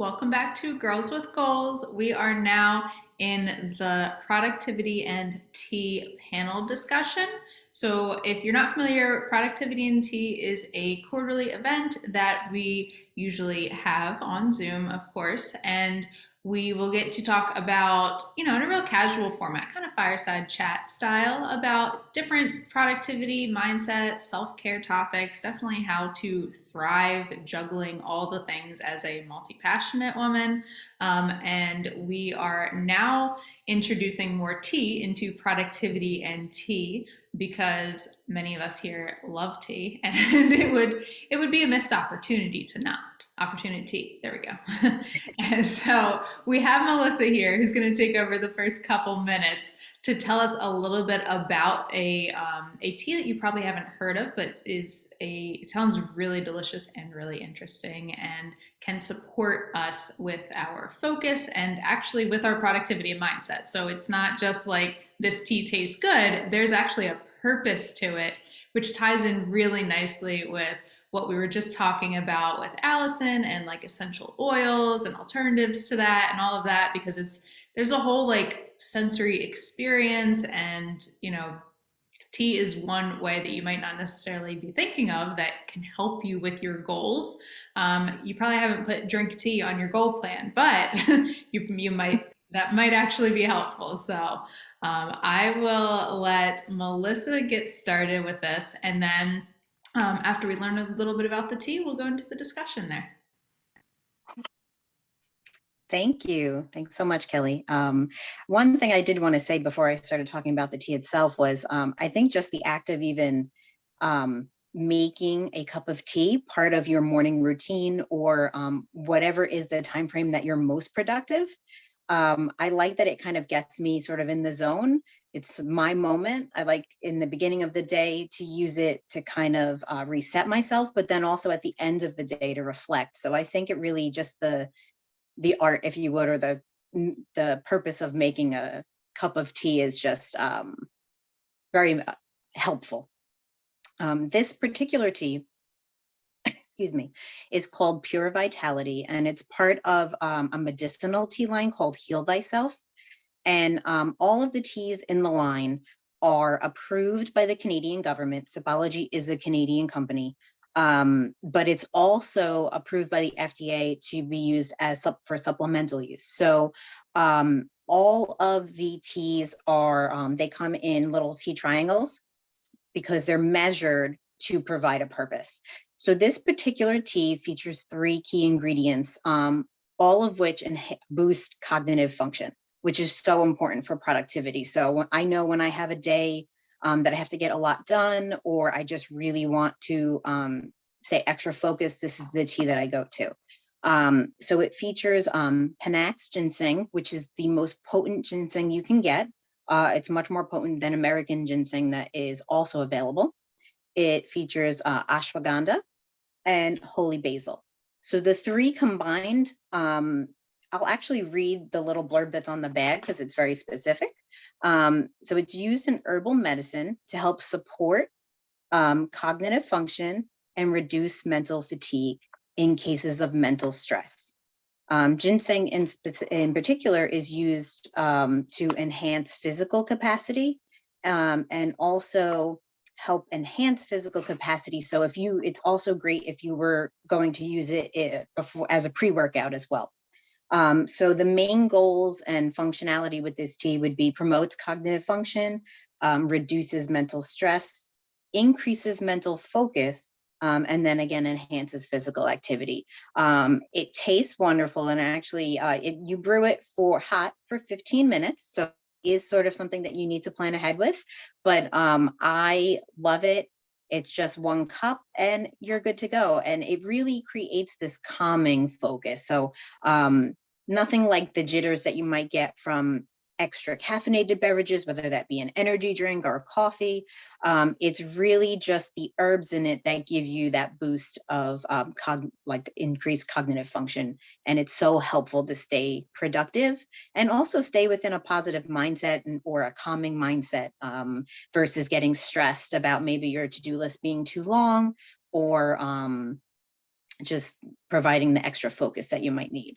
Welcome back to Girls with Goals. We are now in the productivity and tea panel discussion. So if you're not familiar, productivity and tea is a quarterly event that we usually have on Zoom, of course, and we will get to talk about, in a real casual format, kind of fireside chat style, about different productivity, mindset, self-care topics, definitely how to thrive juggling all the things as a multi-passionate woman. And we are now introducing more tea into productivity and tea because many of us here love tea, and it would be a missed opportunity to not. Opportunity. There we go. And so we have Melissa here who's going to take over the first couple minutes to tell us a little bit about a tea that you probably haven't heard of, but it sounds really delicious and really interesting and can support us with our focus and actually with our productivity and mindset. So it's not just like this tea tastes good. There's actually a purpose to it, which ties in really nicely with what we were just talking about with Allison and like essential oils and alternatives to that and all of that, because there's a whole like sensory experience, and tea is one way that you might not necessarily be thinking of that can help you with your goals. You probably haven't put drink tea on your goal plan, but you might, that might actually be helpful. So I will let Melissa get started with this, and then after we learn a little bit about the tea, we'll go into the discussion there. Thank you. Thanks so much, Kelly. One thing I did want to say before I started talking about the tea itself was I think just the act of even making a cup of tea part of your morning routine, or whatever is the time frame that you're most productive. I like that it kind of gets me sort of in the zone. It's my moment. I like in the beginning of the day to use it to kind of reset myself, but then also at the end of the day to reflect. So I think it really just the art, if you would, or the purpose of making a cup of tea is just very helpful. This particular tea, excuse me, is called Pure Vitality, and it's part of a medicinal tea line called Heal Thyself. And all of the teas in the line are approved by the Canadian government. Sapology is a Canadian company, but it's also approved by the FDA to be used as for supplemental use. So all of the teas are, they come in little tea triangles because they're measured to provide a purpose. So this particular tea features 3 key ingredients, all of which boost cognitive function, which is so important for productivity. So I know when I have a day that I have to get a lot done, or I just really want to say extra focus, this is the tea that I go to. So it features Panax ginseng, which is the most potent ginseng you can get. It's much more potent than American ginseng that is also available. It features ashwagandha and holy basil. So the 3 combined, I'll actually read the little blurb that's on the bag because it's very specific. So it's used in herbal medicine to help support cognitive function and reduce mental fatigue in cases of mental stress. Ginseng in particular is used to enhance physical capacity and also help enhance physical capacity. So it's also great if you were going to use it as a pre-workout as well. So the main goals and functionality with this tea would be promotes cognitive function, reduces mental stress, increases mental focus, and then again, enhances physical activity. It tastes wonderful, and actually you brew it hot for 15 minutes. So it is sort of something that you need to plan ahead with, but I love it. It's just 1 cup and you're good to go. And it really creates this calming focus. So nothing like the jitters that you might get from extra caffeinated beverages, whether that be an energy drink or coffee. It's really just the herbs in it that give you that boost of increased cognitive function. And it's so helpful to stay productive and also stay within a positive mindset or a calming mindset versus getting stressed about maybe your to-do list being too long or just providing the extra focus that you might need.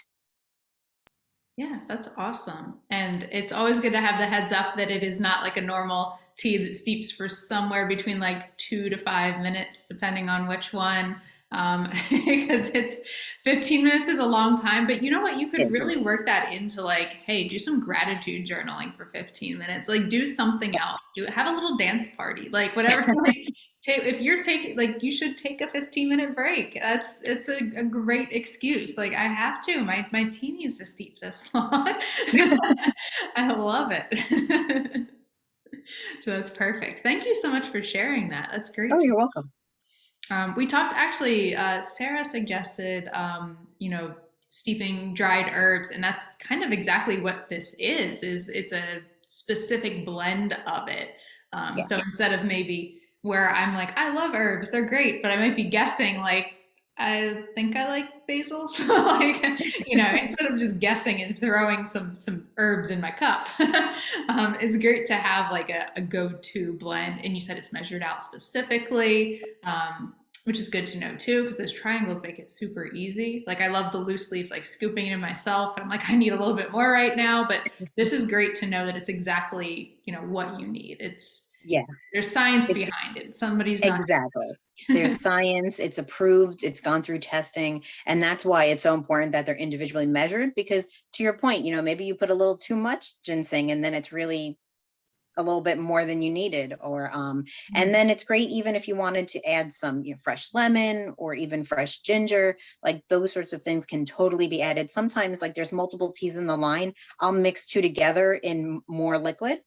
Yeah, that's awesome. And it's always good to have the heads up that it is not like a normal tea that steeps for somewhere between like 2 to 5 minutes, depending on which one. Because it's 15 minutes is a long time. But you know what? You could Yes. really work that into like, hey, do some gratitude journaling for 15 minutes. Like, do something else. Do have a little dance party, like whatever. Like, if you're taking like you should take a 15-minute break. It's a great excuse. Like I have to. My tea needs to steep this long. I love it. So that's perfect. Thank you so much for sharing that. That's great Oh, to you're welcome. we talked actually, Sarah suggested, steeping dried herbs, and that's kind of exactly what this is it's a specific blend of it. Yeah. So instead of maybe where I'm like, I love herbs, they're great, but I might be guessing like, I think I like basil. Like, instead of just guessing and throwing some herbs in my cup, it's great to have like a go-to blend. And you said it's measured out specifically. Which is good to know too, because those triangles make it super easy. Like I love the loose leaf, like scooping it in myself, and I'm like, I need a little bit more right now. But this is great to know that it's exactly what you need. Yeah. There's science It, behind it. Somebody's not. exactly. There's science, it's approved, it's gone through testing. And that's why it's so important that they're individually measured because to your point, maybe you put a little too much ginseng and then it's really a little bit more than you needed and then it's great even if you wanted to add some fresh lemon or even fresh ginger, like those sorts of things can totally be added. Sometimes like there's multiple teas in the line, I'll mix two together in more liquid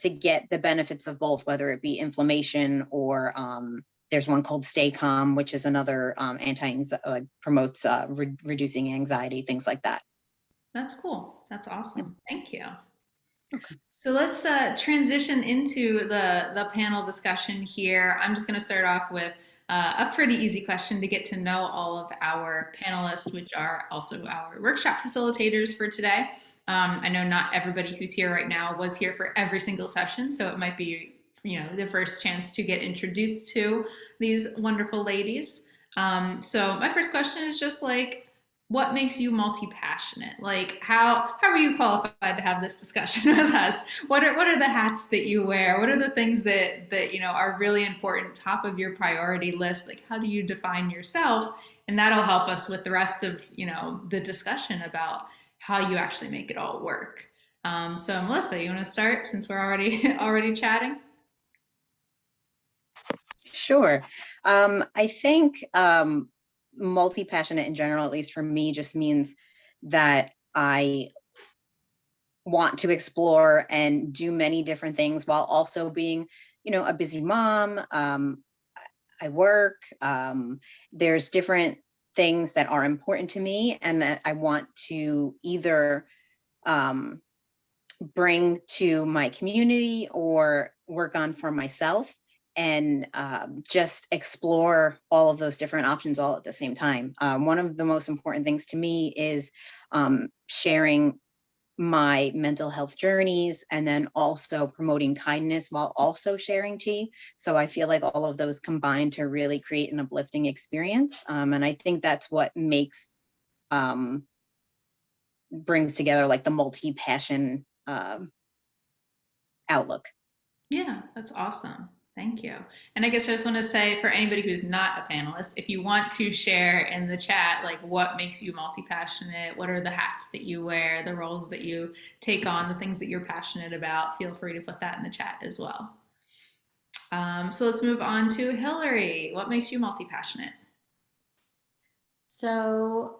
to get the benefits of both, whether it be inflammation or there's one called Stay Calm, which is another promotes reducing anxiety, things like that. That's cool. That's Yeah. awesome. Thank you. Okay. So let's transition into the panel discussion here. I'm just going to start off with a pretty easy question to get to know all of our panelists, which are also our workshop facilitators for today. I know not everybody who's here right now was here for every single session, so it might be the first chance to get introduced to these wonderful ladies. So my first question is just like, what makes you multi-passionate? Like how are you qualified to have this discussion with us? What are the hats that you wear? What are the things that are really important, top of your priority list? Like how do you define yourself? And that'll help us with the rest of the discussion about how you actually make it all work. So Melissa, you want to start since we're already already chatting? Sure. I think multi-passionate in general, at least for me, just means that I want to explore and do many different things while also being, a busy mom. I work. There's different things that are important to me and that I want to either um, bring to my community or work on for myself and just explore all of those different options all at the same time. One of the most important things to me is sharing my mental health journeys and then also promoting kindness while also sharing tea. So I feel like all of those combine to really create an uplifting experience. And I think that's what um, brings together like the multi-passion outlook. Yeah, that's awesome. Thank you. And I guess I just want to say for anybody who's not a panelist, if you want to share in the chat, like what makes you multi-passionate, what are the hats that you wear, the roles that you take on, the things that you're passionate about, feel free to put that in the chat as well. So let's move on to Hilary. What makes you multi-passionate? So,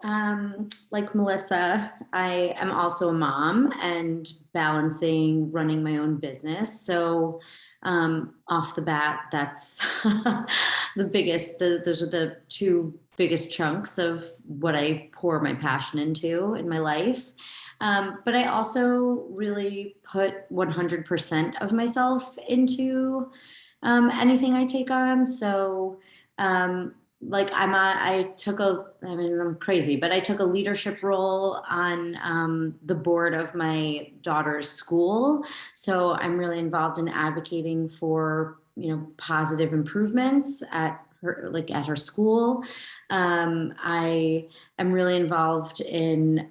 like Melissa, I am also a mom and balancing running my own business. So, off the bat, that's those are the two biggest chunks of what I pour my passion into in my life. But I also really put 100% of myself into anything I take on. So, like I mean, I'm crazy, but I took a leadership role on the board of my daughter's school. So I'm really involved in advocating for, positive improvements at her school. I am really involved in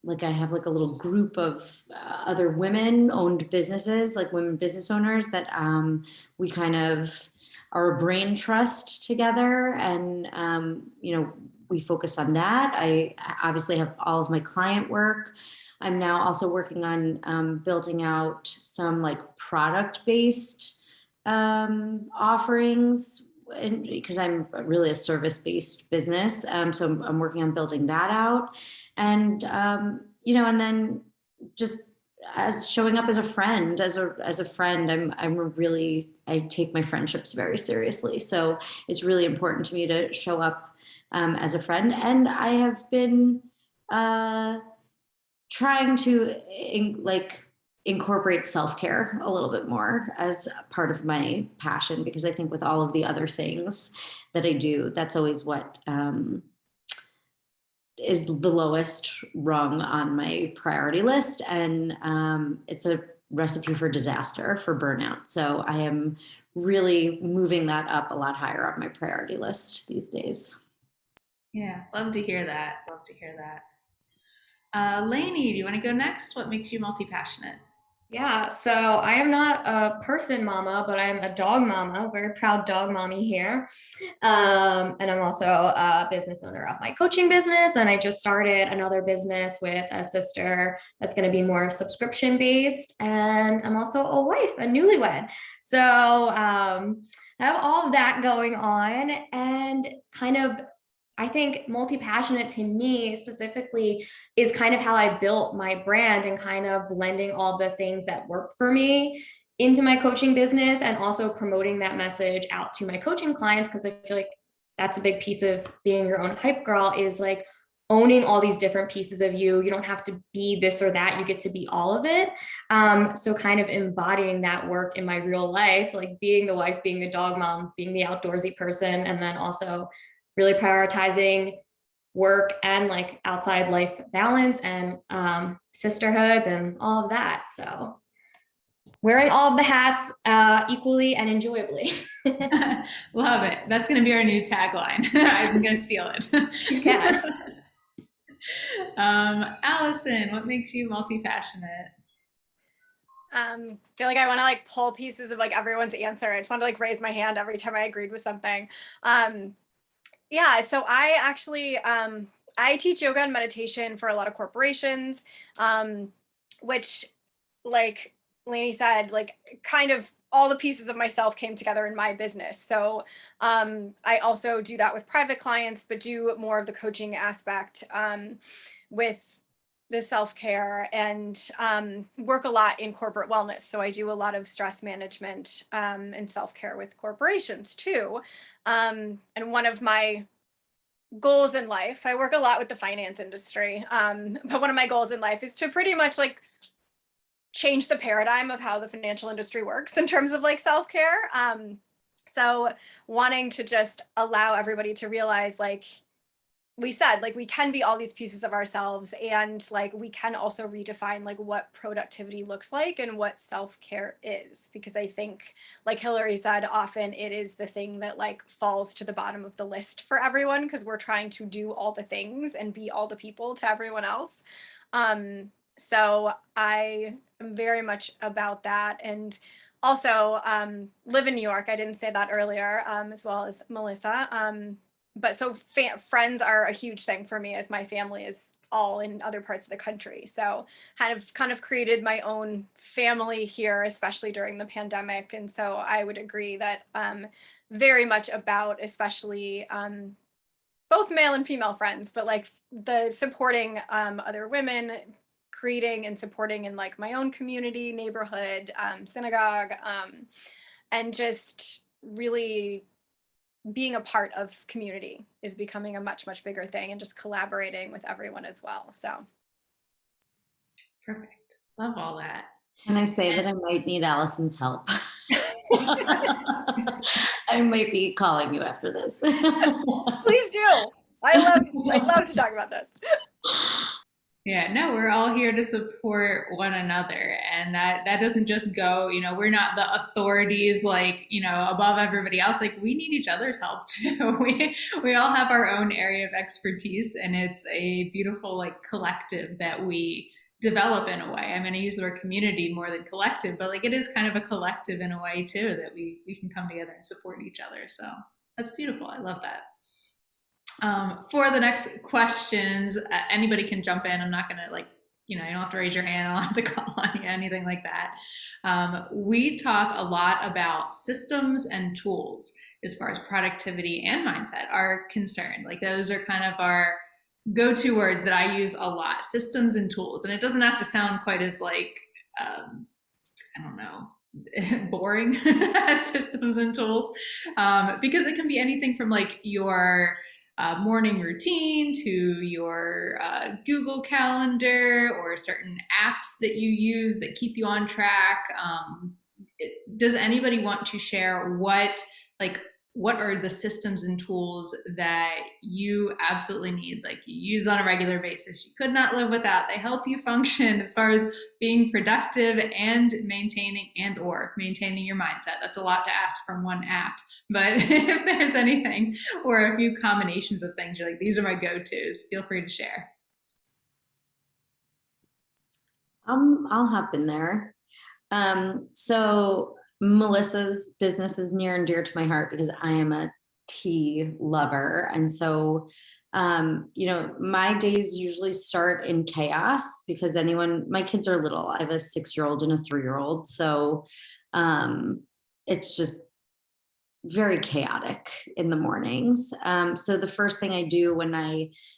like I have like a little group of other women owned businesses, like women business owners that we kind of are a brain trust together. And, we focus on that. I obviously have all of my client work. I'm now also working on building out some like product-based offerings, and because I'm really a service-based business. So I'm working on building that out. And, and then just as showing up as a friend, as a friend, I take my friendships very seriously. So it's really important to me to show up as a friend. And I have been trying to incorporate self-care a little bit more as part of my passion, because I think with all of the other things that I do, that's always what is the lowest rung on my priority list. And it's a recipe for disaster, for burnout. So I am really moving that up a lot higher on my priority list these days. Yeah, love to hear that. Love to hear that. Lainie, do you want to go next? What makes you multi-passionate? Yeah, so I am not a person mama, but I'm a dog mama, very proud dog mommy here. And I'm also a business owner of my coaching business. And I just started another business with a sister that's going to be more subscription based. And I'm also a wife, a newlywed. So I have all of that going on, and kind of, I think multi-passionate to me specifically is kind of how I built my brand, and kind of blending all the things that work for me into my coaching business, and also promoting that message out to my coaching clients. Because I feel like that's a big piece of being your own hype girl, is like owning all these different pieces of you. You don't have to be this or that. You get to be all of it. So kind of embodying that work in my real life, like being the wife, being the dog mom, being the outdoorsy person, and then also really prioritizing work and like outside life balance, and sisterhoods and all of that. So wearing all of the hats equally and enjoyably. Love it. That's going to be our new tagline. I'm going to steal it. Yeah. Allison, what makes you multi-passionate? Feel like I want to like pull pieces of like everyone's answer. I just want to like raise my hand every time I agreed with something. Yeah, so I actually, I teach yoga and meditation for a lot of corporations, which, like Lainie said, like kind of all the pieces of myself came together in my business. So I also do that with private clients, but do more of the coaching aspect with the self-care, and work a lot in corporate wellness. So I do a lot of stress management and self-care with corporations too. And one of my goals in life, I work a lot with the finance industry, but one of my goals in life is to pretty much like change the paradigm of how the financial industry works in terms of like self-care. So wanting to just allow everybody to realize, like we said, like we can be all these pieces of ourselves, and like we can also redefine like what productivity looks like and what self-care is, because I think, like Hilary said, often it is the thing that like falls to the bottom of the list for everyone, because we're trying to do all the things and be all the people to everyone else. So I am very much about that. And also live in New York. I didn't say that earlier, as well as Melissa. But so friends are a huge thing for me, as my family is all in other parts of the country. So kind of created my own family here, especially during the pandemic. And so I would agree that very much about, especially both male and female friends, but like the supporting other women, creating and supporting in like my own community, neighborhood, synagogue, and just really being a part of community is becoming a much, much bigger thing, and just collaborating with everyone as well. So. Perfect. Love all that. Can I say that I might need Allison's help? I might be calling you after this. Please do. I'd love to talk about this. Yeah, no, we're all here to support one another. And that doesn't just go, we're not the authorities like, above everybody else. Like we need each other's help too. We all have our own area of expertise, and it's a beautiful like collective that we develop in a way. I mean, I use the word community more than collective, but like it is kind of a collective in a way too, that we can come together and support each other. So that's beautiful. I love that. For the next questions, anybody can jump in. I'm not going to you don't have to raise your hand. I'll have to call on you, anything like that. We talk a lot about systems and tools as far as productivity and mindset are concerned. Like those are kind of our go-to words that I use a lot, systems and tools. And it doesn't have to sound quite as I don't know, boring systems and tools, because it can be anything from like your morning routine to your Google Calendar or certain apps that you use that keep you on track. Does anybody want to share what are the systems and tools that you absolutely need, like you use on a regular basis, you could not live without, they help you function as far as being productive and maintaining your mindset? That's a lot to ask from one app, but if there's anything or a few combinations of things you're like, these are my go-tos, feel free to share. I'll hop in there. So Melissa's business is near and dear to my heart because I am a tea lover. And so, my days usually start in chaos because my kids are little. I have a 6-year-old and a 3-year-old. So, it's just very chaotic in the mornings. So the first thing I do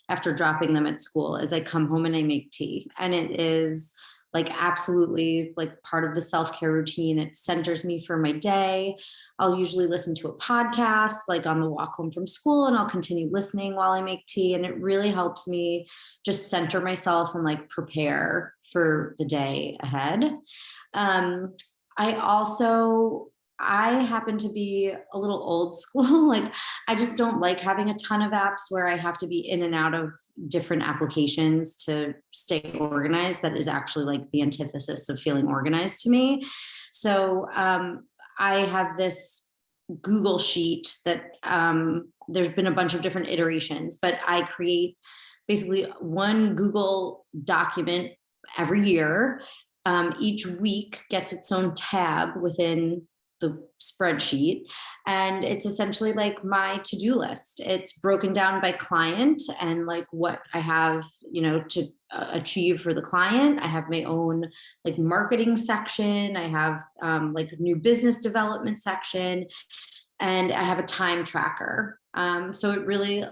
after dropping them at school is I come home and I make tea, and it is like absolutely like part of the self-care routine. It centers me for my day. I'll usually listen to a podcast like on the walk home from school, and I'll continue listening while I make tea. And it really helps me just center myself and like prepare for the day ahead. I happen to be a little old school. Like I just don't like having a ton of apps where I have to be in and out of different applications to stay organized. That is actually like the antithesis of feeling organized to me. So I have this Google sheet that there's been a bunch of different iterations, but I create basically one Google document every year. Each week gets its own tab within the spreadsheet, and it's essentially like my to-do list. It's broken down by client and like what I have, to achieve for the client. I have my own like marketing section. I have like a new business development section, and I have a time tracker. So it really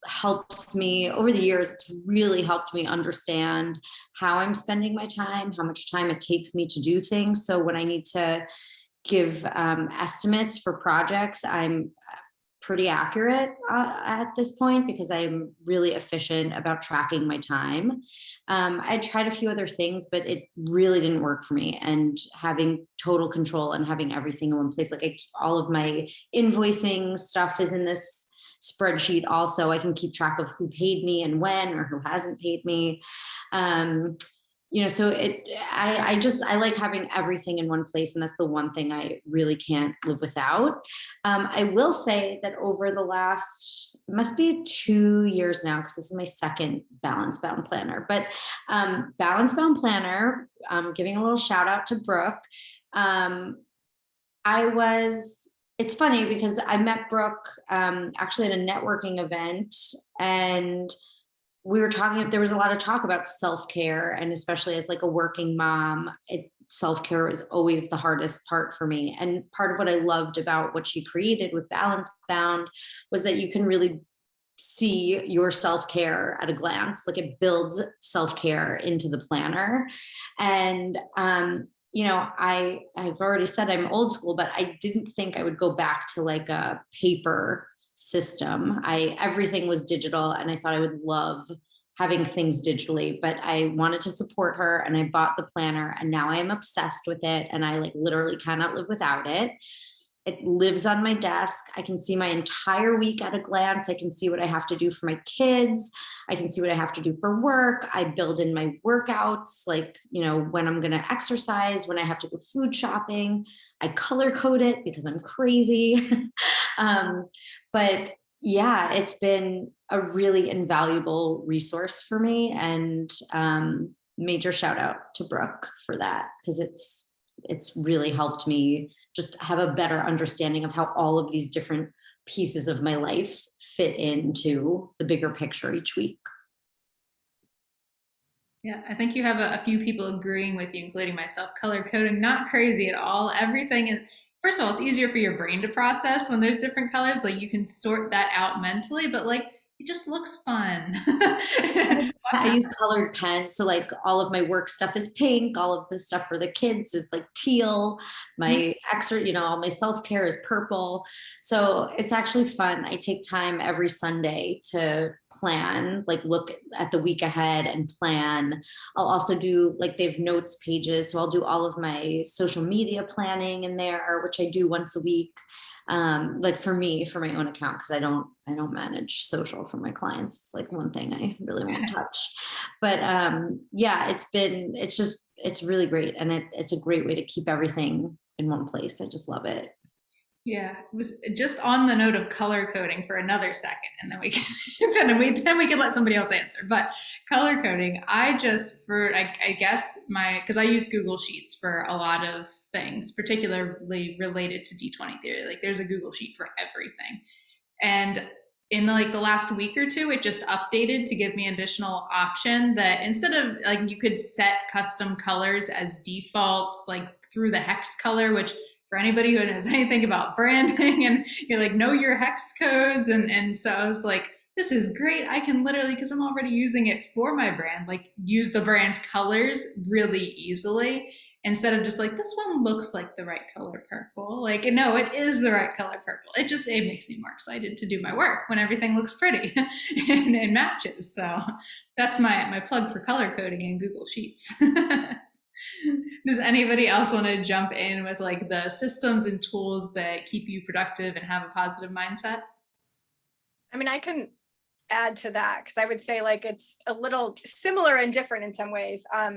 helps me over the years. It's really helped me understand how I'm spending my time, how much time it takes me to do things. So when I need to give estimates for projects, I'm pretty accurate at this point because I'm really efficient about tracking my time. I tried a few other things, but it really didn't work for me. And having total control and having everything in one place, like all of my invoicing stuff is in this spreadsheet. Also, I can keep track of who paid me and when, or who hasn't paid me. So I like having everything in one place, and that's the one thing I really can't live without. I will say that over the last, it must be 2 years now, because this is my second Balance Bound planner, but Balance Bound planner, giving a little shout out to Brooke. It's funny because I met Brooke actually at a networking event, and we were talking, there was a lot of talk about self-care, and especially as like a working mom, self-care is always the hardest part for me. And part of what I loved about what she created with Balance Bound was that you can really see your self-care at a glance. Like it builds self-care into the planner. And, I've already said I'm old school, but I didn't think I would go back to like a paper system. Everything was digital, and I thought I would love having things digitally, but I wanted to support her, and I bought the planner, and now I am obsessed with it, and I like literally cannot live without it. It lives on my desk. I can see my entire week at a glance. I can see what I have to do for my kids. I can see what I have to do for work. I build in my workouts, like, you know, when I'm going to exercise, when I have to go food shopping. I color code it because I'm crazy. But yeah, it's been a really invaluable resource for me, and major shout out to Brooke for that, because it's really helped me just have a better understanding of how all of these different pieces of my life fit into the bigger picture each week. Yeah, I think you have a few people agreeing with you, including myself. Color coding, not crazy at all. Everything is, first of all, it's easier for your brain to process when there's different colors. Like you can sort that out mentally, but like it just looks fun. I use colored pens. So like all of my work stuff is pink. All of the stuff for the kids is like teal. My extra, you know, all my self-care is purple. So it's actually fun. I take time every Sunday to plan, like look at the week ahead and plan. I'll also do, like, they have notes pages. So I'll do all of my social media planning in there, which I do once a week. Like for me, for my own account, because I don't manage social for my clients. It's like one thing I really won't touch. But yeah, it's really great, and it's a great way to keep everything in one place. I just love it. Yeah, it was just on the note of color coding for another second, and then we can then we can let somebody else answer. But color coding, I guess because I use Google Sheets for a lot of things, particularly related to D20 theory. Like there's a Google Sheet for everything, and in the last week or two, it just updated to give me an additional option that instead of like you could set custom colors as defaults, like through the hex color, which for anybody who knows anything about branding and you're like, know your hex codes. And so I was like, this is great. I can literally, because I'm already using it for my brand, like use the brand colors really easily instead of just like, this one looks like the right color purple. Like, no, it is the right color purple. It makes me more excited to do my work when everything looks pretty and matches. So that's my plug for color coding in Google Sheets. Does anybody else want to jump in with like the systems and tools that keep you productive and have a positive mindset? I mean, I can add to that because I would say like it's a little similar and different in some ways. I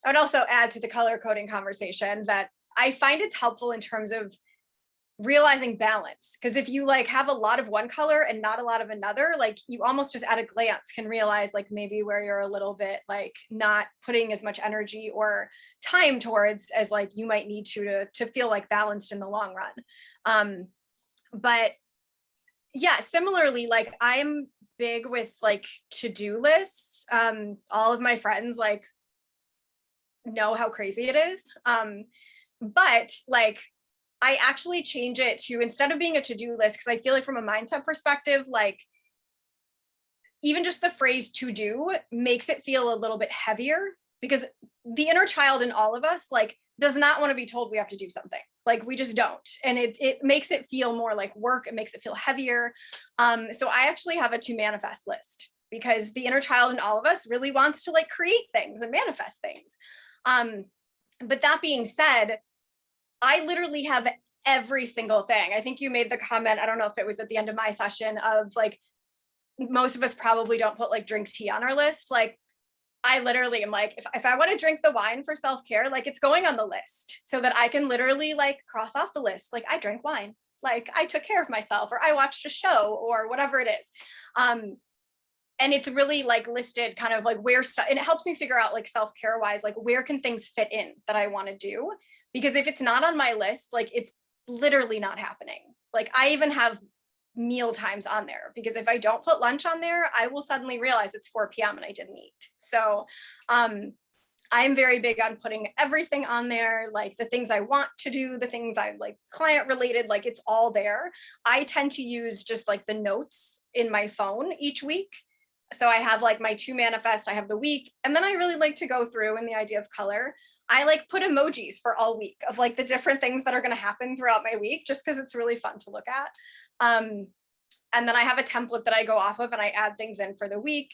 would also add to the color coding conversation that I find it's helpful in terms of realizing balance, because if you like have a lot of one color and not a lot of another, like you almost just at a glance can realize like maybe where you're a little bit like not putting as much energy or time towards as like you might need to feel like balanced in the long run. But yeah, similarly, like I'm big with like to-do lists. All of my friends like know how crazy it is. But like I actually change it to, instead of being a to-do list, because I feel like from a mindset perspective, like even just the phrase to do makes it feel a little bit heavier, because the inner child in all of us like does not want to be told we have to do something. Like we just don't. And it makes it feel more like work. It makes it feel heavier. So I actually have a to manifest list, because the inner child in all of us really wants to like create things and manifest things. But that being said, I literally have every single thing. I think you made the comment, I don't know if it was at the end of my session, of like, most of us probably don't put like drink tea on our list. Like I literally am like, if I want to drink the wine for self-care, like it's going on the list so that I can literally like cross off the list. Like I drank wine, like I took care of myself, or I watched a show, or whatever it is. And it's really like listed kind of like where stuff, and it helps me figure out like self-care wise, like where can things fit in that I want to do? Because if it's not on my list, like it's literally not happening. Like I even have meal times on there, because if I don't put lunch on there, I will suddenly realize it's 4 p.m. and I didn't eat. So I'm very big on putting everything on there, like the things I want to do, the things I like client related, like it's all there. I tend to use just like the notes in my phone each week. So I have like my to manifest, I have the week, and then I really like to go through in the idea of color. I like put emojis for all week of like the different things that are going to happen throughout my week, just because it's really fun to look at. And then I have a template that I go off of and I add things in for the week,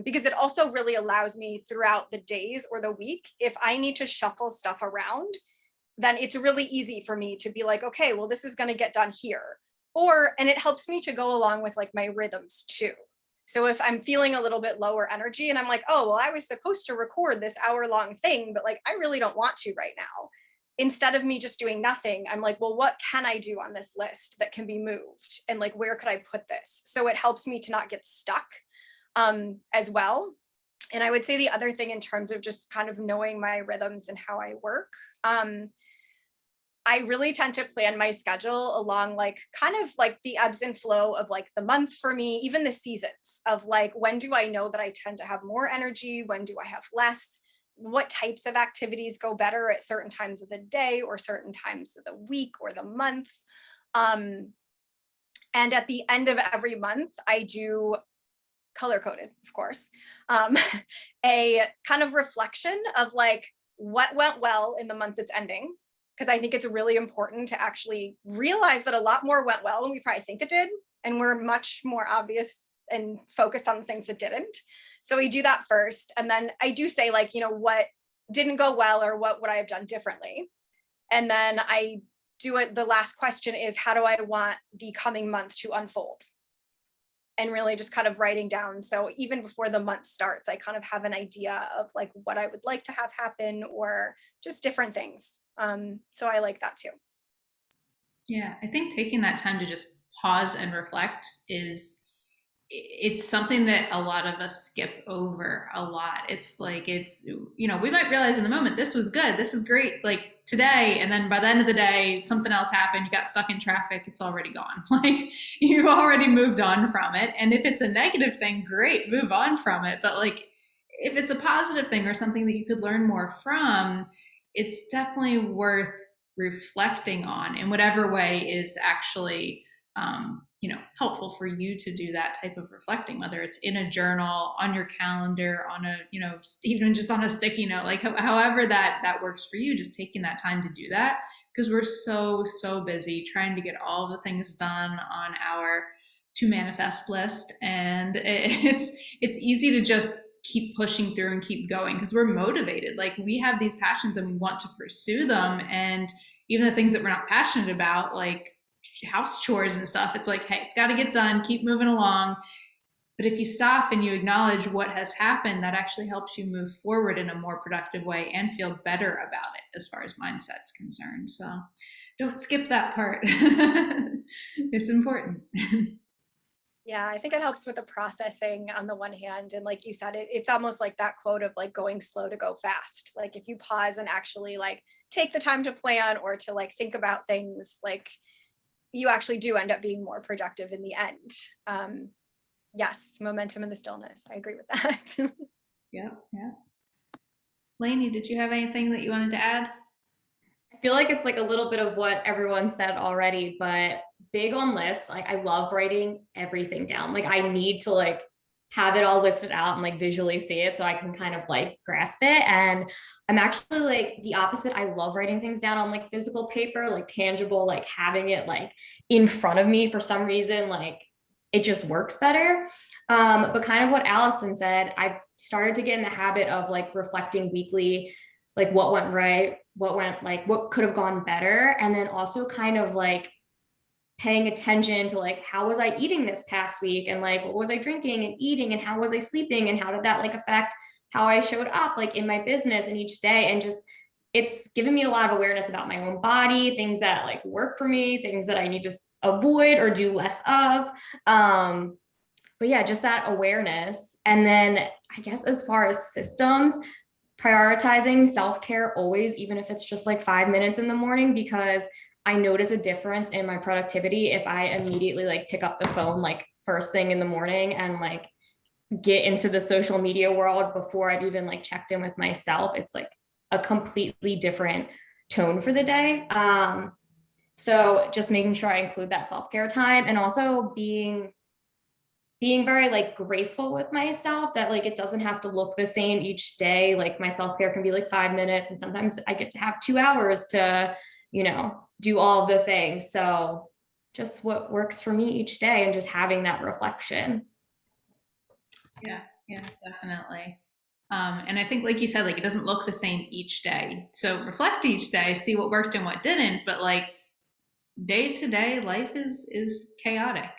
because it also really allows me throughout the days or the week, if I need to shuffle stuff around, then it's really easy for me to be like, okay, well, this is going to get done here. And it helps me to go along with like my rhythms too. So if I'm feeling a little bit lower energy and I'm like, oh, well, I was supposed to record this hour-long thing, but like, I really don't want to right now. Instead of me just doing nothing, I'm like, well, what can I do on this list that can be moved? And like, where could I put this? So it helps me to not get stuck as well. And I would say the other thing in terms of just kind of knowing my rhythms and how I work, I really tend to plan my schedule along like kind of like the ebbs and flow of like the month for me, even the seasons of like, when do I know that I tend to have more energy? When do I have less? What types of activities go better at certain times of the day or certain times of the week or the month? And at the end of every month, I do color coded, of course, a kind of reflection of like what went well in the month that's ending. Because I think it's really important to actually realize that a lot more went well than we probably think it did. And we're much more obvious and focused on the things that didn't. So we do that first. And then I do say like, you know, what didn't go well or what would I have done differently? And then I do it. The last question is, how do I want the coming month to unfold? And really just kind of writing down. So even before the month starts, I kind of have an idea of like what I would like to have happen or just different things. So I like that too. Yeah, I think taking that time to just pause and reflect it's something that a lot of us skip over a lot. It's like, we might realize in the moment, this was good, this is great, like today. And then by the end of the day, something else happened, you got stuck in traffic, it's already gone. Like you've already moved on from it. And if it's a negative thing, great, move on from it. But like, if it's a positive thing or something that you could learn more from, it's definitely worth reflecting on in whatever way is actually helpful for you to do that type of reflecting, whether it's in a journal, on your calendar, on a, even just on a sticky note, like however that works for you, just taking that time to do that, because we're so busy trying to get all the things done on our to manifest list. And it's easy to just keep pushing through and keep going because we're motivated. Like we have these passions and we want to pursue them. And even the things that we're not passionate about, like house chores and stuff, it's like, hey, it's got to get done, keep moving along. But if you stop and you acknowledge what has happened, that actually helps you move forward in a more productive way and feel better about it as far as mindset's concerned. So don't skip that part. It's important. Yeah, I think it helps with the processing on the one hand. And like you said, it's almost like that quote of like going slow to go fast. Like if you pause and actually like take the time to plan or to like think about things, like you actually do end up being more productive in the end. Yes, momentum in the stillness. I agree with that. Yeah. Lainie, did you have anything that you wanted to add? I feel like it's like a little bit of what everyone said already, but big on lists. Like I love writing everything down. Like I need to like have it all listed out and like visually see it so I can kind of like grasp it. And I'm actually like the opposite. I love writing things down on like physical paper, like tangible, like having it like in front of me for some reason, like it just works better. But kind of what Allison said, I started to get in the habit of like reflecting weekly, like what went right, what could have gone better. And then also kind of like paying attention to like, how was I eating this past week? And like, what was I drinking and eating? And how was I sleeping? And how did that like affect how I showed up like in my business and each day? And just, it's given me a lot of awareness about my own body, things that like work for me, things that I need to avoid or do less of. But yeah, just that awareness. And then I guess as far as systems, prioritizing self-care always, even if it's just like 5 minutes in the morning, because I notice a difference in my productivity if I immediately like pick up the phone like first thing in the morning and like get into the social media world before I've even like checked in with myself. It's like a completely different tone for the day. So just making sure I include that self-care time, and also being very like graceful with myself, that like it doesn't have to look the same each day. Like my self-care can be like 5 minutes, and sometimes I get to have 2 hours to, do all the things. So just what works for me each day and just having that reflection. Yeah, definitely. And I think, like you said, like it doesn't look the same each day. So reflect each day, see what worked and what didn't. But like day to day, life is chaotic.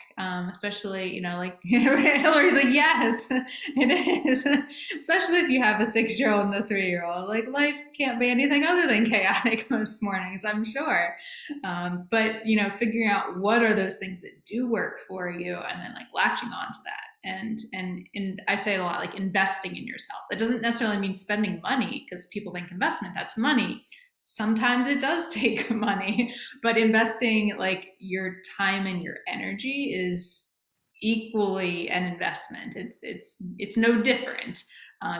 Especially, you know, like Hilary's like, yes, it is. Especially if you have a 6-year-old and a 3-year-old. Like life can't be anything other than chaotic most mornings, I'm sure. But you know, figuring out what are those things that do work for you, and then like latching on to that. And I say a lot, like investing in yourself. That doesn't necessarily mean spending money, because people think investment, that's money. Sometimes it does take money, but investing like your time and your energy is equally an investment. It's no different.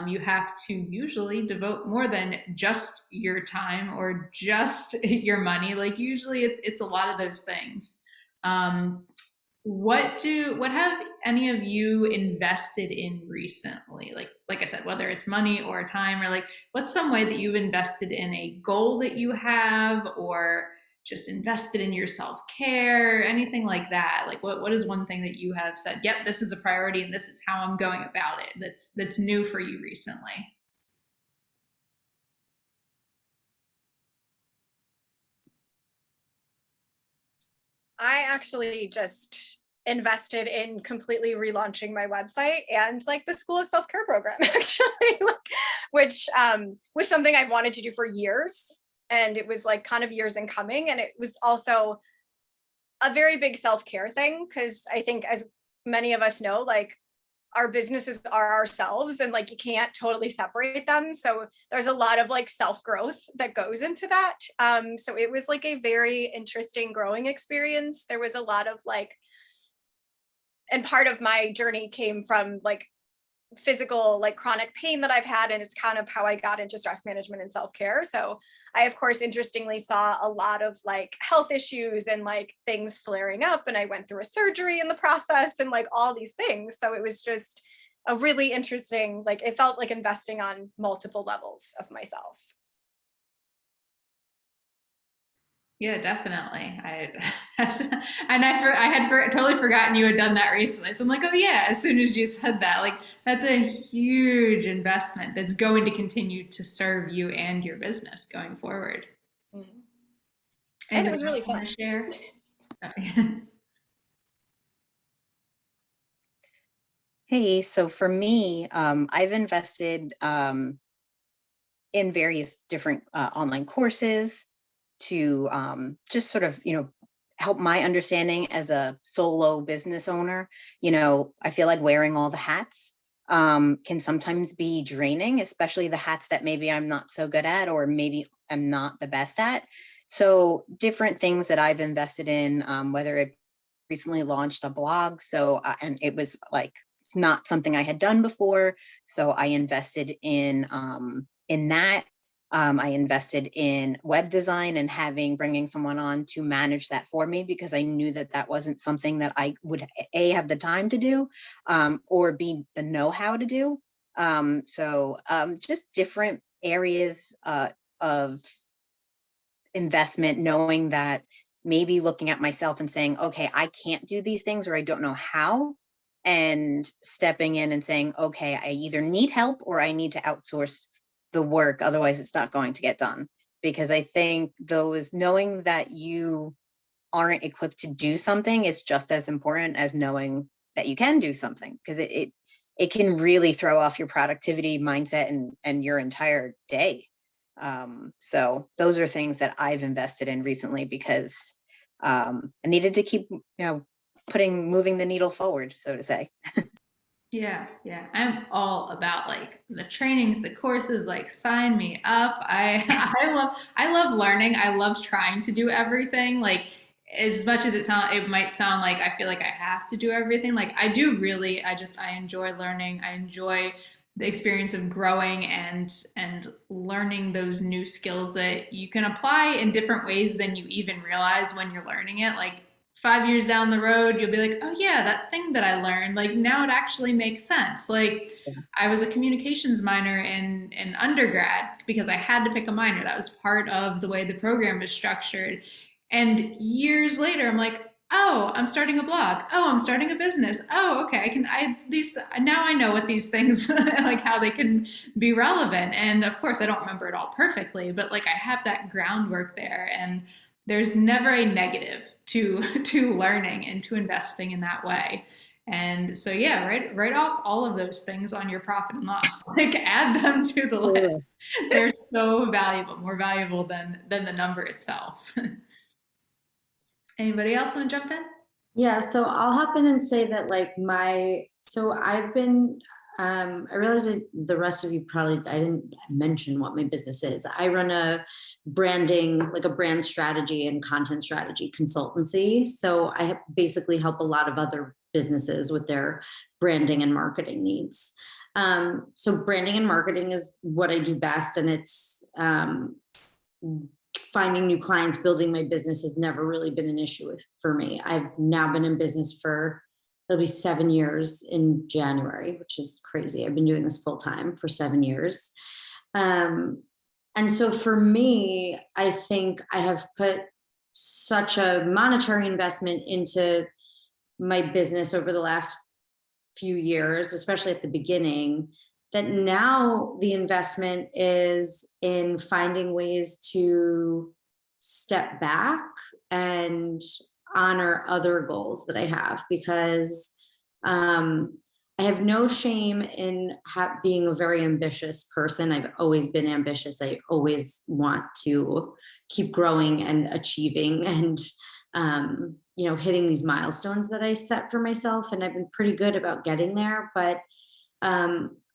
You have to usually devote more than just your time or just your money. Like usually it's a lot of those things. Um, what have any of you invested in recently? Like I said, whether it's money or time, or like what's some way that you've invested in a goal that you have, or just invested in your self-care, anything like that? Like what is one thing that you have said, yep, this is a priority and this is how I'm going about it, that's new for you recently? I actually just invested in completely relaunching my website and like the School of Self-Care program, actually, like, which was something I wanted to do for years. And it was like kind of years in coming. And it was also a very big self-care thing, because I think, as many of us know, like our businesses are ourselves, and like you can't totally separate them. So there's a lot of like self-growth that goes into that. So it was like a very interesting growing experience. There was a lot of like, and part of my journey came from like physical, like chronic pain that I've had, and it's kind of how I got into stress management and self-care. So I, of course, interestingly saw a lot of like health issues and like things flaring up, and I went through a surgery in the process and like all these things. So it was just a really interesting, like it felt like investing on multiple levels of myself. Yeah, definitely. I had totally forgotten you had done that recently. So I'm like, oh yeah, as soon as you said that, like that's a huge investment that's going to continue to serve you and your business going forward. Mhm. And it Anyone was really else want fun. to share? Hey, so for me, I've invested in various different online courses to just sort of, help my understanding as a solo business owner. I feel like wearing all the hats can sometimes be draining, especially the hats that maybe I'm not so good at, or maybe I'm not the best at. So different things that I've invested in, whether it recently launched a blog. So, and it was like not something I had done before. So I invested in that. I invested in web design and bringing someone on to manage that for me, because I knew that that wasn't something that I would have the time to do, or B, the know-how to do. Just different areas of investment, knowing that maybe looking at myself and saying, okay, I can't do these things, or I don't know how, and stepping in and saying, okay, I either need help or I need to outsource the work, otherwise it's not going to get done. Because I think knowing that you aren't equipped to do something is just as important as knowing that you can do something, because it can really throw off your productivity mindset and your entire day. So those are things that I've invested in recently, because I needed to keep, moving the needle forward, so to say. Yeah. I'm all about like the trainings, the courses, like sign me up. I love learning. I love trying to do everything. Like as much as it might sound like I feel like I have to do everything. Like I do really, I enjoy learning. I enjoy the experience of growing and learning those new skills that you can apply in different ways than you even realize when you're learning it. Like 5 years down the road, you'll be like, oh yeah, that thing that I learned, like now it actually makes sense. Like I was a communications minor in undergrad because I had to pick a minor. That was part of the way the program was structured. And years later, I'm like, Oh, I'm starting a blog. Oh, I'm starting a business. Oh, okay. Now I know what these things like how they can be relevant. And of course, I don't remember it all perfectly, but like I have that groundwork there, and there's never a negative to to learning and to investing in that way. And so yeah, write off all of those things on your profit and loss. Like add them to the list. Sure. They're so valuable, more valuable than the number itself. Anybody else want to jump in? Yeah, so I'll hop in and say that so I've been, I realize that the rest of you probably, I didn't mention what my business is. I run a branding, like a brand strategy and content strategy consultancy. So I basically help a lot of other businesses with their branding and marketing needs. So branding and marketing is what I do best, and it's finding new clients, building my business has never really been an issue for me. I've now been in business for, it'll be 7 years in January, which is crazy. I've been doing this full time for 7 years. And so for me, I think I have put such a monetary investment into my business over the last few years, especially at the beginning, that now the investment is in finding ways to step back and honor other goals that I have, because I have no shame in being a very ambitious person. I've always been ambitious. I always want to keep growing and achieving and hitting these milestones that I set for myself. And I've been pretty good about getting there. But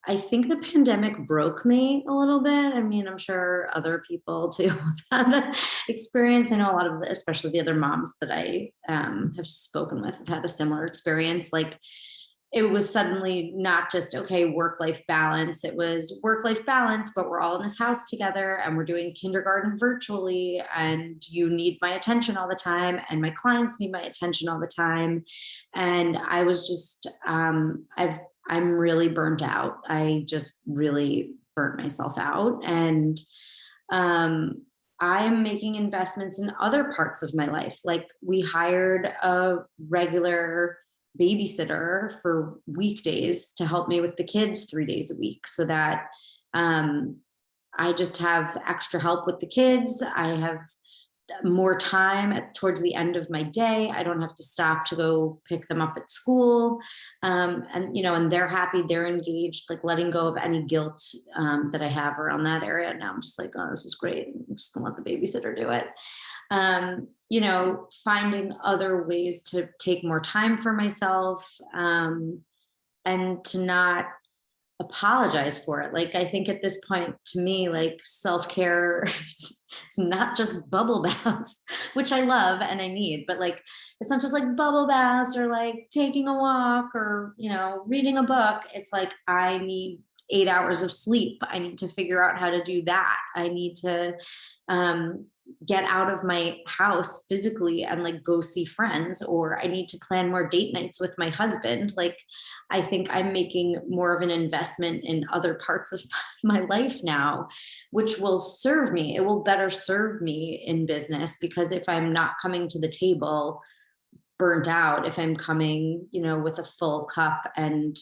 I think the pandemic broke me a little bit. I mean, I'm sure other people too have had that experience. I know a lot of, especially the other moms that I have spoken with, have had a similar experience. Like it was suddenly not just, okay, work-life balance. It was work-life balance, but we're all in this house together and we're doing kindergarten virtually, and you need my attention all the time, and my clients need my attention all the time. And I was just, I'm really burnt out. I just really burnt myself out. And I am making investments in other parts of my life. Like we hired a regular babysitter for weekdays to help me with the kids 3 days a week, so that I just have extra help with the kids. I have more time towards the end of my day. I don't have to stop to go pick them up at school. And they're happy, they're engaged, like letting go of any guilt that I have around that area. Now I'm just like, oh, this is great. I'm just gonna let the babysitter do it. Finding other ways to take more time for myself, and to not apologize for it. Like, I think at this point, to me, like self-care is not just bubble baths, which I love and I need, but like, it's not just like bubble baths or like taking a walk or, reading a book. It's like, I need 8 hours of sleep. I need to figure out how to do that. I need to, get out of my house physically and like go see friends, or I need to plan more date nights with my husband. Like, I think I'm making more of an investment in other parts of my life now, which will serve me. It will better serve me in business, because if I'm not coming to the table burnt out, if I'm coming, with a full cup and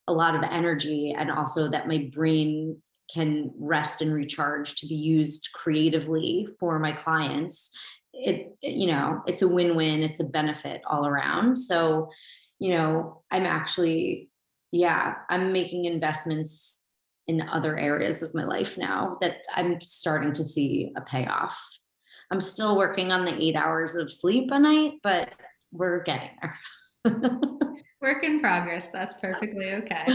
a lot of energy, and also that my brain can rest and recharge to be used creatively for my clients, it's a win-win. It's a benefit all around. So, I'm actually, I'm making investments in other areas of my life now that I'm starting to see a payoff. I'm still working on the 8 hours of sleep a night, but we're getting there. Work in progress. That's perfectly okay.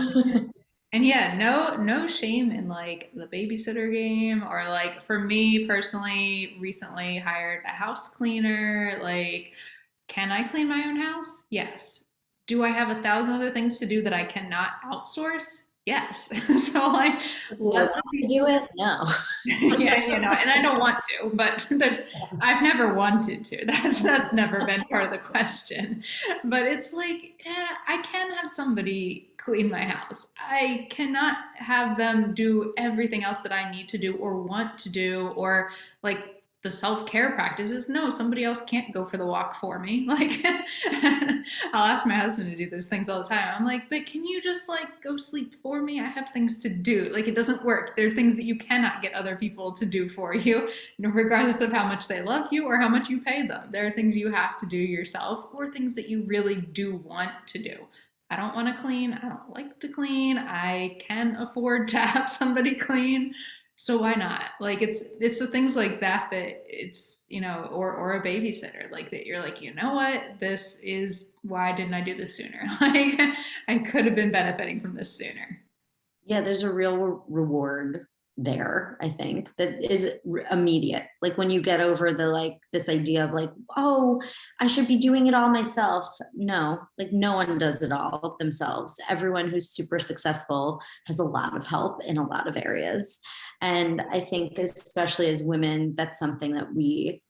And yeah, no shame in like the babysitter game, or like for me personally, recently hired a house cleaner. Like, can I clean my own house? Yes. Do I have 1,000 other things to do that I cannot outsource? Yes. So like, let me do it? No. Yeah, and I don't want to, but I've never wanted to. That's never been part of the question. But it's like, I can have somebody clean my house. I cannot have them do everything else that I need to do or want to do, or like the self-care practices. No, somebody else can't go for the walk for me. Like, I'll ask my husband to do those things all the time. I'm like, but can you just like go sleep for me? I have things to do. Like, it doesn't work. There are things that you cannot get other people to do for you, regardless of how much they love you or how much you pay them. There are things you have to do yourself, or things that you really do want to do. I don't want to clean. I don't like to clean. I can afford to have somebody clean. So why not? Like, it's the things like that that it's, you know, or a babysitter, like that you're like, you know what, this is, why didn't I do this sooner? Like, I could have been benefiting from this sooner. Yeah, there's a real reward there, I think, that is immediate. Like when you get over the like this idea of like, oh, I should be doing it all myself. No, like no one does it all themselves. Everyone who's super successful has a lot of help in a lot of areas. And I think especially as women, that's something that we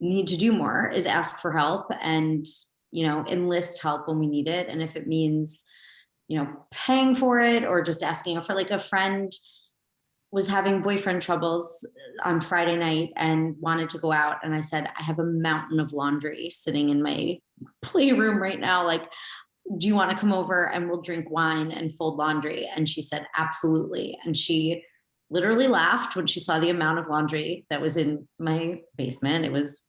need to do more, is ask for help and, you know, enlist help when we need it. And if it means, you know, paying for it or just asking for, like, a friend was having boyfriend troubles on Friday night and wanted to go out. And I said, I have a mountain of laundry sitting in my playroom right now. Like, do you want to come over and we'll drink wine and fold laundry? And she said, absolutely. And she literally laughed when she saw the amount of laundry that was in my basement. It was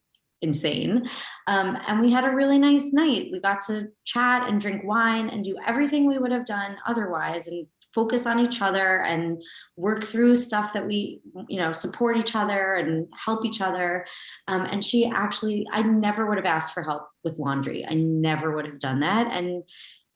insane. And we had a really nice night. We got to chat and drink wine and do everything we would have done otherwise, and focus on each other and work through stuff that we, you know, support each other and help each other. And she actually, I never would have asked for help with laundry. I never would have done that. And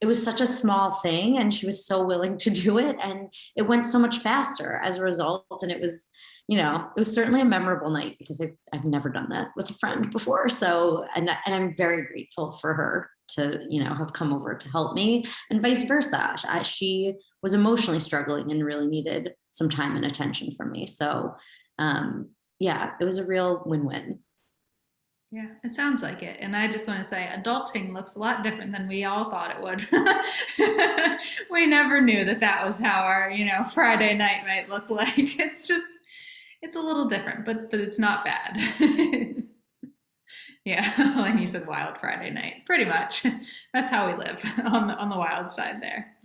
it was such a small thing, and she was so willing to do it. And it went so much faster as a result. And it was, you know, it was certainly a memorable night because I've never done that with a friend before. So, and I'm very grateful for her to, you know, have come over to help me, and vice versa. She was emotionally struggling and really needed some time and attention from me. So, yeah, it was a real win-win. Yeah, it sounds like it. And I just want to say, adulting looks a lot different than we all thought it would. We never knew that that was how our, you know, Friday night might look like. It's just, it's a little different, but it's not bad. Yeah, and you said wild Friday night. Pretty much. That's how we live, on the wild side there.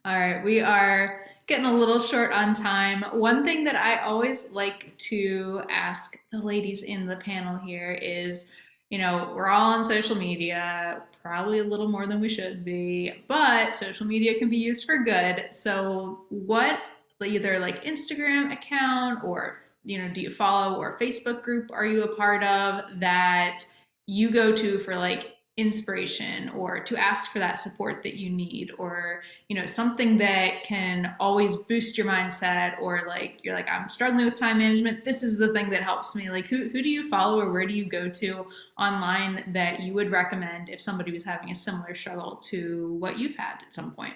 All right, we are getting a little short on time. One thing that I always like to ask the ladies in the panel here is, you know, we're all on social media, probably a little more than we should be, but social media can be used for good. So what, either like Instagram account, or, you know, do you follow, or Facebook group are you a part of that you go to for like inspiration, or to ask for that support that you need, or, you know, something that can always boost your mindset, or like you're like, I'm struggling with time management, this is the thing that helps me? Like, who do you follow, or where do you go to online that you would recommend if somebody was having a similar struggle to what you've had at some point?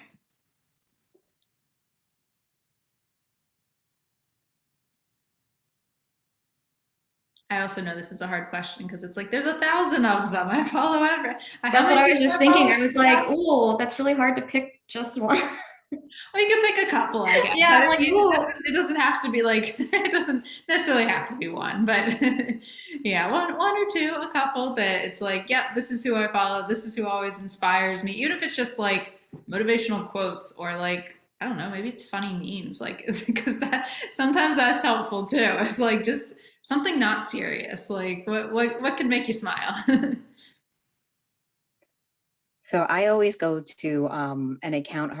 I also know this is a hard question because it's like there's 1,000 of them. I follow every. That's what I was just thinking. I was like, oh, that's really hard to pick just one. Well, you can pick a couple, I guess. Yeah, But like, it doesn't have to be like, it doesn't necessarily have to be one, but yeah, one or two, a couple that it's like, yep, this is who I follow. This is who always inspires me. Even if it's just like motivational quotes, or like, I don't know, maybe it's funny memes, like, because that sometimes that's helpful too. It's like just something not serious. Like what could make you smile? So I always go to an account.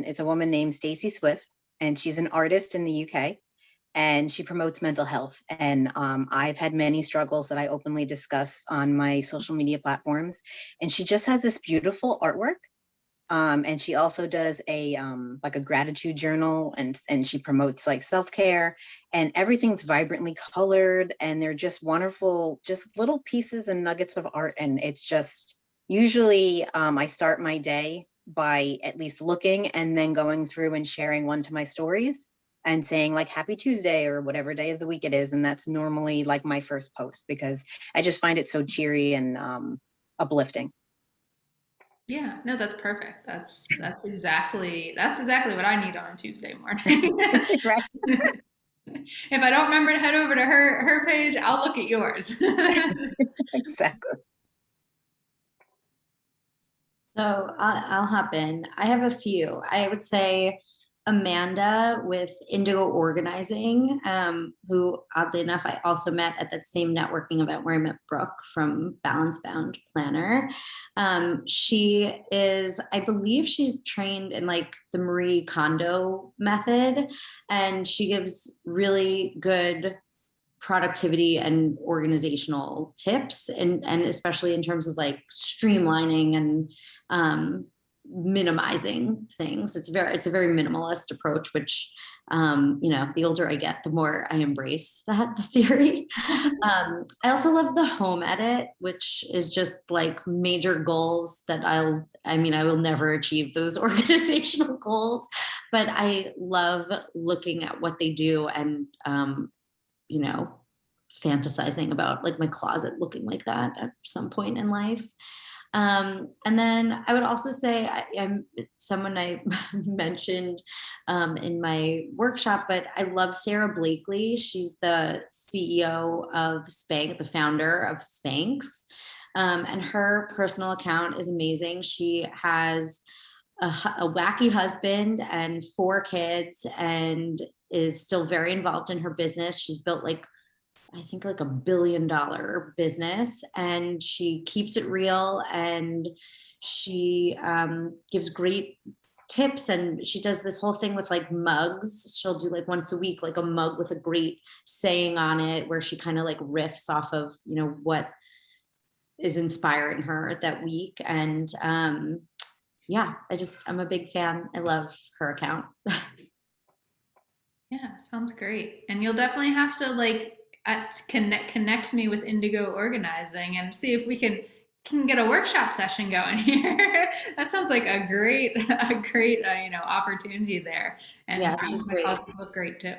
It's a woman named Stacey Swift, and she's an artist in the UK, and she promotes mental health. And I've had many struggles that I openly discuss on my social media platforms. And she just has this beautiful artwork. And she also does a like a gratitude journal, and she promotes like self-care, and everything's vibrantly colored, and they're just wonderful, just little pieces and nuggets of art. And it's just, usually I start my day by at least looking and then going through and sharing one to my stories and saying like happy Tuesday or whatever day of the week it is. And that's normally like my first post, because I just find it so cheery and uplifting. Yeah, no, that's perfect. That's exactly what I need on a Tuesday morning. Right. If I don't remember to head over to her page, I'll look at yours. Exactly. So I'll hop in. I have a few. I would say Amanda with Indigo Organizing, who oddly enough I also met at that same networking event where I met Brooke from Balance Bound Planner. She is, I believe she's trained in like the Marie Kondo method, and she gives really good productivity and organizational tips, and especially in terms of like streamlining and minimizing things. It's a very minimalist approach, which the older I get, the more I embrace that theory. I also love the home edit, which is just like major goals that I will never achieve those organizational goals, but I love looking at what they do and fantasizing about like my closet looking like that at some point in life. And then I would also say I'm someone I mentioned in my workshop, but I love Sarah Bleakley. She's the CEO of Spank, the founder of Spanx. And her personal account is amazing. She has a wacky husband and 4 kids and is still very involved in her business. She's built I think like $1 billion business, and she keeps it real, and she gives great tips, and she does this whole thing with like mugs. She'll do like once a week, like a mug with a great saying on it, where she kind of like riffs off of, what is inspiring her that week. And I'm a big fan. I love her account. Yeah, sounds great. And you'll definitely have to connect me with Indigo Organizing and see if we can get a workshop session going here. That sounds like a great opportunity there. And Yeah, she's great. Look great too.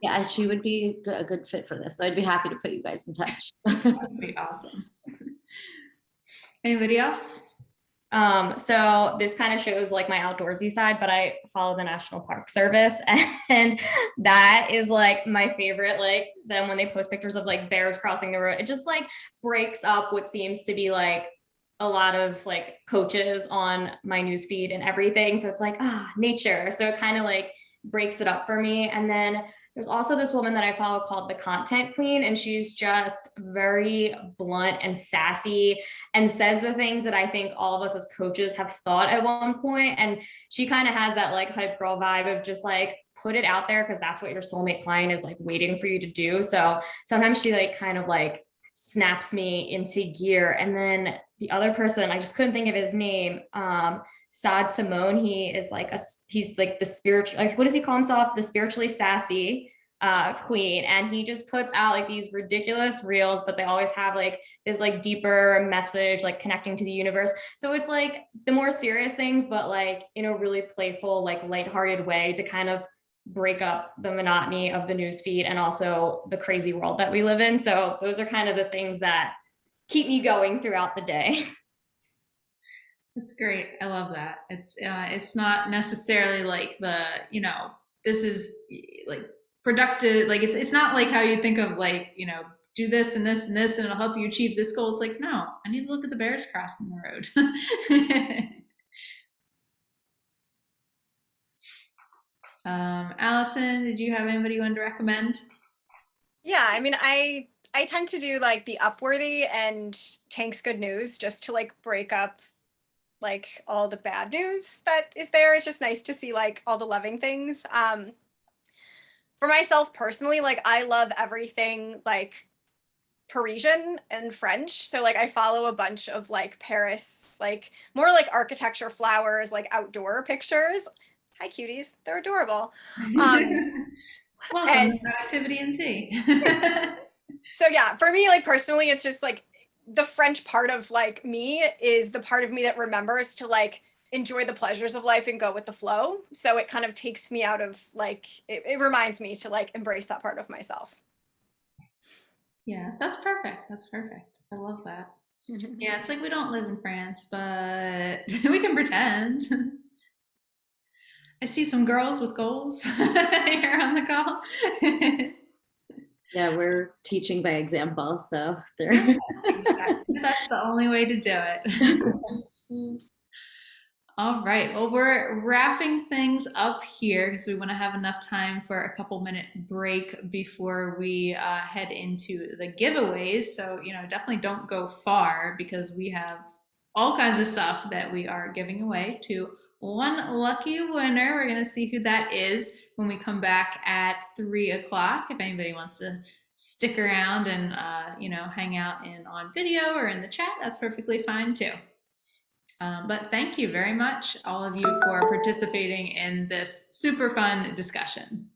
Yeah, she would be a good fit for this. So I'd be happy to put you guys in touch. That'd be awesome. Anybody else? So this kind of shows like my outdoorsy side, but I follow the National Park Service, and that is like my favorite. Like then when they post pictures of like bears crossing the road, it just like breaks up what seems to be like a lot of like coaches on my newsfeed and everything. So it's like, nature. So it kind of like breaks it up for me. And then there's also this woman that I follow called the Content Queen, and she's just very blunt and sassy and says the things that I think all of us as coaches have thought at one point. And she kind of has that like hype girl vibe of just like, put it out there because that's what your soulmate client is like waiting for you to do. So sometimes she like kind of like snaps me into gear. And then the other person, I just couldn't think of his name. Sad Simone, he's like the spiritual, like, what does he call himself? The spiritually sassy queen. And he just puts out like these ridiculous reels, but they always have like this like deeper message, like connecting to the universe. So it's like the more serious things, but like in a really playful, like lighthearted way to kind of break up the monotony of the news feed and also the crazy world that we live in. So those are kind of the things that keep me going throughout the day. That's great. I love that. It's not necessarily like this is like productive. Like it's not like how you think of like, do this and this and this and it'll help you achieve this goal. It's like, no, I need to look at the bears crossing the road. Allison, did you have anybody you wanted to recommend? Yeah, I mean, I tend to do like the Upworthy and Tank's Good News just to like break up like all the bad news that is there. It's just nice to see like all the loving things. For myself personally, like I love everything like Parisian and French. So like I follow a bunch of like Paris, like more like architecture, flowers, like outdoor pictures. Hi cuties, they're adorable. Welcome to Activity and Tea. So yeah, for me, like personally, it's just like the French part of like me is the part of me that remembers to like enjoy the pleasures of life and go with the flow. So it kind of takes me out of like, it reminds me to like embrace that part of myself. Yeah, that's perfect. That's perfect. I love that. Yeah, it's like we don't live in France, but we can pretend. I see some girls with goals here on the call. Yeah, we're teaching by example, so they're That's the only way to do it. All right. Well, we're wrapping things up here because we want to have enough time for a couple minute break before we head into the giveaways. So, definitely don't go far because we have all kinds of stuff that we are giving away to one lucky winner. We're going to see who that is when we come back at 3 o'clock. If anybody wants to stick around and, hang out on video or in the chat, that's perfectly fine too. But thank you very much, all of you, for participating in this super fun discussion.